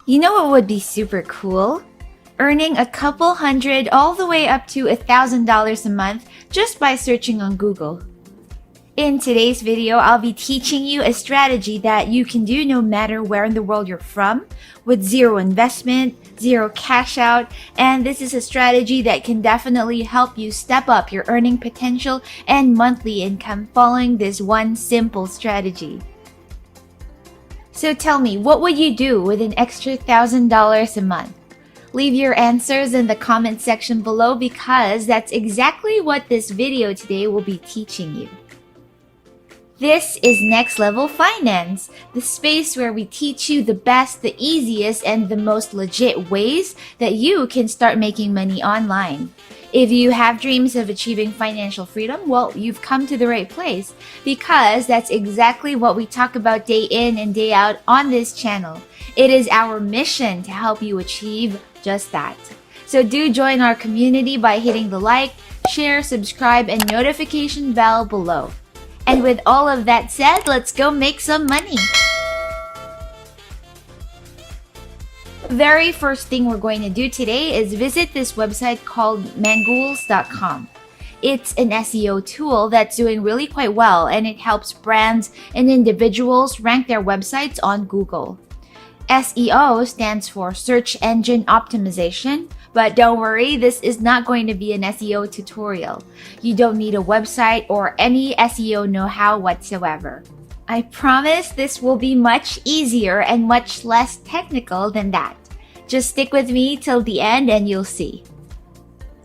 You know what would be super cool? Earning a couple hundred all the way up to $1,000 a month just by searching on Google. In today's video, I'll be teaching you a strategy that you can do no matter where in the world you're from, with zero investment, zero cash out, and this is a strategy that can definitely help you step up your earning potential and monthly income following this one simple strategy. So tell me, what would you do with an extra $1,000 a month? Leave your answers in the comment section below because that's exactly what this video today will be teaching you. This is Next Level Finance, the space where we teach you the best, the easiest, and the most legit ways that you can start making money online. If you have dreams of achieving financial freedom, well, you've come to the right place because that's exactly what we talk about day in and day out on this channel. It is our mission to help you achieve just that. So do join our community by hitting the like, share, subscribe, and notification bell below. And with all of that said, let's go make some money. Very first thing we're going to do today is visit this website called Mangools.com. It's an SEO tool that's doing really quite well, and it helps brands and individuals rank their websites on Google. SEO stands for Search Engine Optimization, but don't worry, this is not going to be an SEO tutorial. You don't need a website or any SEO know-how whatsoever. I promise this will be much easier and much less technical than that. Just stick with me till the end and you'll see.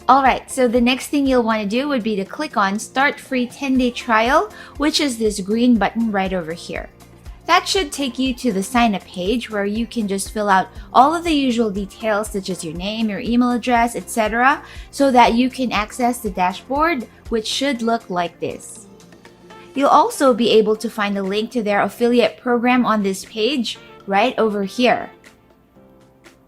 Alright, so the next thing you'll want to do would be to click on Start Free 10-Day Trial, which is this green button right over here. That should take you to the sign up page where you can just fill out all of the usual details such as your name, your email address, etc. so that you can access the dashboard, which should look like this. You'll also be able to find a link to their affiliate program on this page right over here.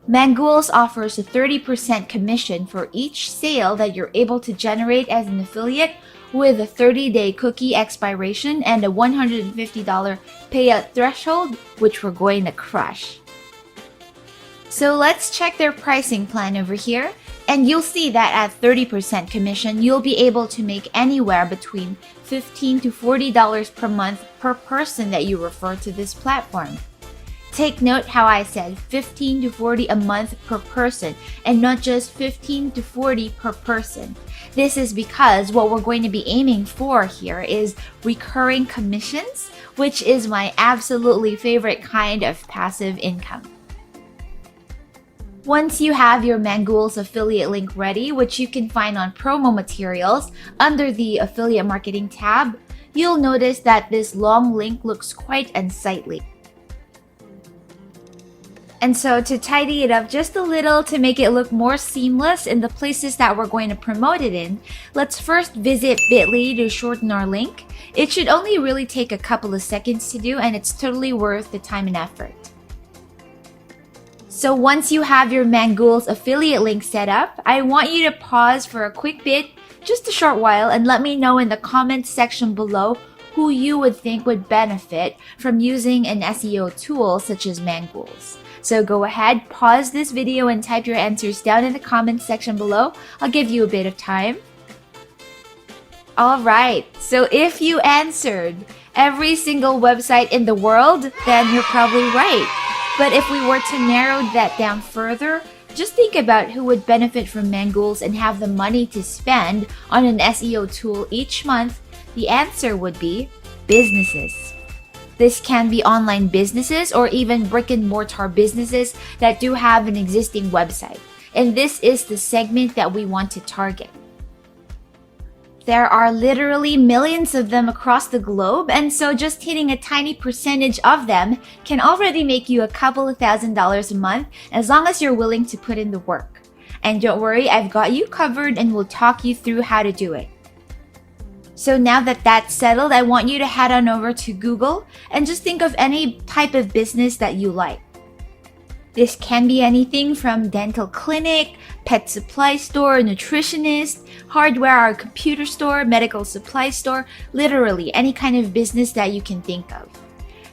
Mangools offers a 30% commission for each sale that you're able to generate as an affiliate with a 30-day cookie expiration and a $150 payout threshold, which we're going to crush. So let's check their pricing plan over here, and you'll see that at 30% commission, you'll be able to make anywhere between $15 to $40 per month per person that you refer to this platform. Take note how I said 15 to 40 a month per person and not just 15 to 40 per person. This is because what we're going to be aiming for here is recurring commissions, which is my absolutely favorite kind of passive income. Once you have your Mangools affiliate link ready, which you can find on promo materials under the affiliate marketing tab, you'll notice that this long link looks quite unsightly. And so to tidy it up just a little to make it look more seamless in the places that we're going to promote it in, let's first visit bit.ly to shorten our link. It should only really take a couple of seconds to do, and it's totally worth the time and effort. So once you have your Mangools affiliate link set up, I want you to pause for a quick bit, just a short while, and let me know in the comments section below who you would think would benefit from using an SEO tool such as Mangools. So go ahead, pause this video and type your answers down in the comments section below. I'll give you a bit of time. Alright, so if you answered every single website in the world, then you're probably right. But if we were to narrow that down further, just think about who would benefit from Mangools and have the money to spend on an SEO tool each month. The answer would be businesses. This can be online businesses or even brick-and-mortar businesses that do have an existing website. And this is the segment that we want to target. There are literally millions of them across the globe, and so just hitting a tiny percentage of them can already make you a couple of $1,000s a month as long as you're willing to put in the work. And don't worry, I've got you covered and will talk you through how to do it. So now that that's settled, I want you to head on over to Google and just think of any type of business that you like. This can be anything from dental clinic, pet supply store, nutritionist, hardware or computer store, medical supply store, literally any kind of business that you can think of.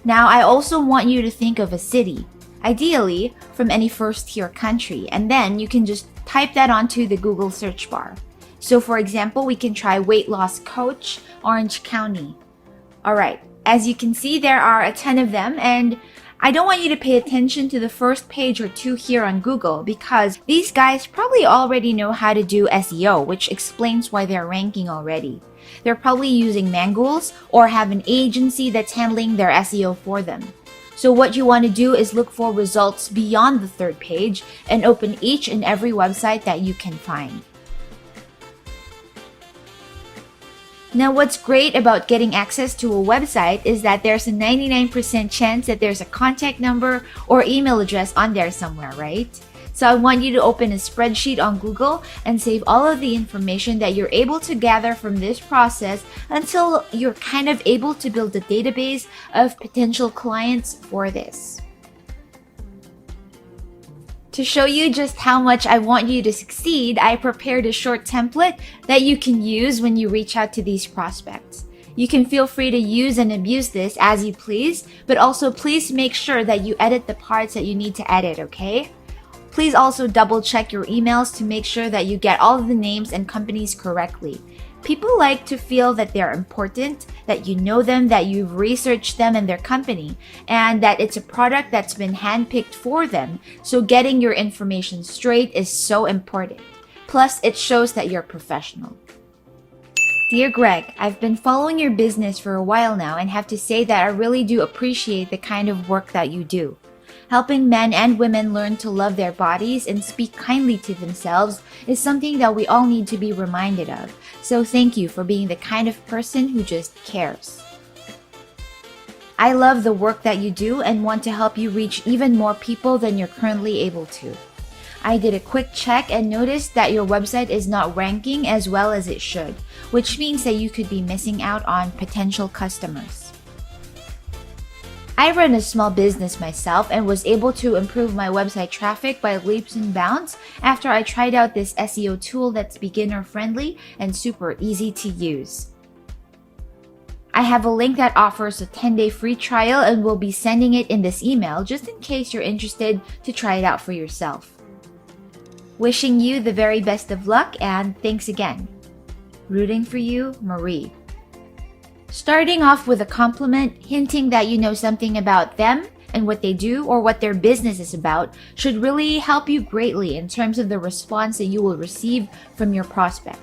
Now, I also want you to think of a city. ideally from any first-tier country, and then you can just type that onto the Google search bar. So for example, we can try weight loss coach, Orange County. Alright, as you can see, there are a ton of them, and I don't want you to pay attention to the first page or two here on Google because these guys probably already know how to do SEO, which explains why they're ranking already. They're probably using Mangools or have an agency that's handling their SEO for them. So what you want to do is look for results beyond the third page and open each and every website that you can find. Now, what's great about getting access to a website is that there's a 99% chance that there's a contact number or email address on there somewhere, right? So I want you to open a spreadsheet on Google and save all of the information that you're able to gather from this process until you're kind of able to build a database of potential clients for this. To show you just how much I want you to succeed, I prepared a short template that you can use when you reach out to these prospects. You can feel free to use and abuse this as you please, but also please make sure that you edit the parts that you need to edit, okay? Please also double check your emails to make sure that you get all of the names and companies correctly. People like to feel that they're important, that you know them, that you've researched them and their company, and that it's a product that's been handpicked for them. So getting your information straight is so important. Plus, it shows that you're professional. Dear Greg, I've been following your business for a while now and have to say that I really do appreciate the kind of work that you do. Helping men and women learn to love their bodies and speak kindly to themselves is something that we all need to be reminded of. So thank you for being the kind of person who just cares. I love the work that you do and want to help you reach even more people than you're currently able to. I did a quick check and noticed that your website is not ranking as well as it should, which means that you could be missing out on potential customers. I run a small business myself and was able to improve my website traffic by leaps and bounds after I tried out this SEO tool that's beginner friendly and super easy to use. I have a link that offers a 10-day free trial and will be sending it in this email just in case you're interested to try it out for yourself. Wishing you the very best of luck and thanks again. Rooting for you, Marie. Starting off with a compliment, hinting that you know something about them and what they do or what their business is about should really help you greatly in terms of the response that you will receive from your prospect.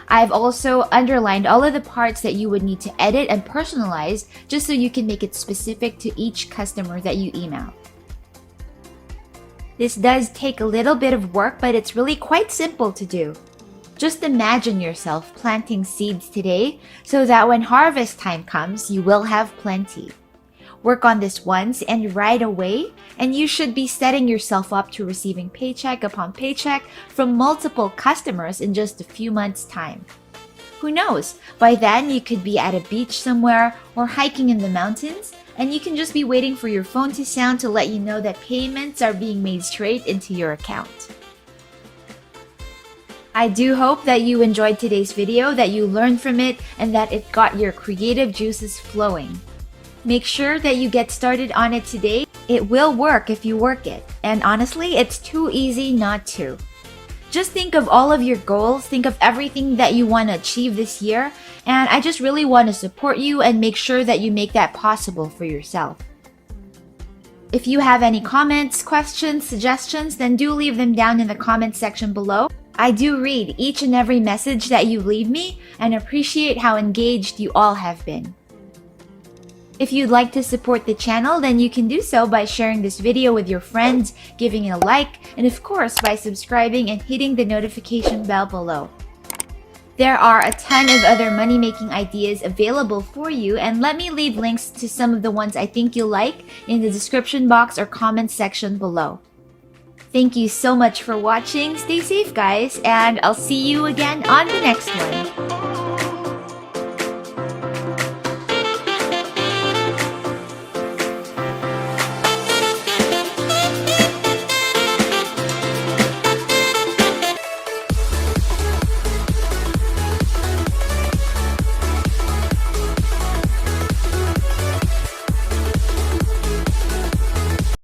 I've also underlined all of the parts that you would need to edit and personalize just so you can make it specific to each customer that you email. This does take a little bit of work, but it's really quite simple to do. Just imagine yourself planting seeds today so that when harvest time comes, you will have plenty. Work on this once and right away, and you should be setting yourself up to receiving paycheck upon paycheck from multiple customers in just a few months' time. Who knows? By then, you could be at a beach somewhere or hiking in the mountains, and you can just be waiting for your phone to sound to let you know that payments are being made straight into your account. I do hope that you enjoyed today's video, that you learned from it, and that it got your creative juices flowing. Make sure that you get started on it today. It will work if you work it. And honestly, it's too easy not to. Just think of all of your goals, think of everything that you want to achieve this year, and I just really want to support you and make sure that you make that possible for yourself. If you have any comments, questions, suggestions, then do leave them down in the comment section below. I do read each and every message that you leave me and appreciate how engaged you all have been. If you'd like to support the channel, then you can do so by sharing this video with your friends, giving it a like, and of course by subscribing and hitting the notification bell below. There are a ton of other money-making ideas available for you, and let me leave links to some of the ones I think you'll like in the description box or comment section below. Thank you so much for watching. Stay safe, guys, and I'll see you again on the next one.